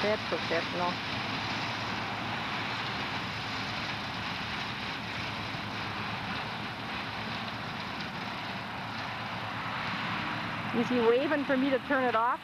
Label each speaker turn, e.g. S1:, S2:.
S1: That's professional. Is he waving for me to turn it off?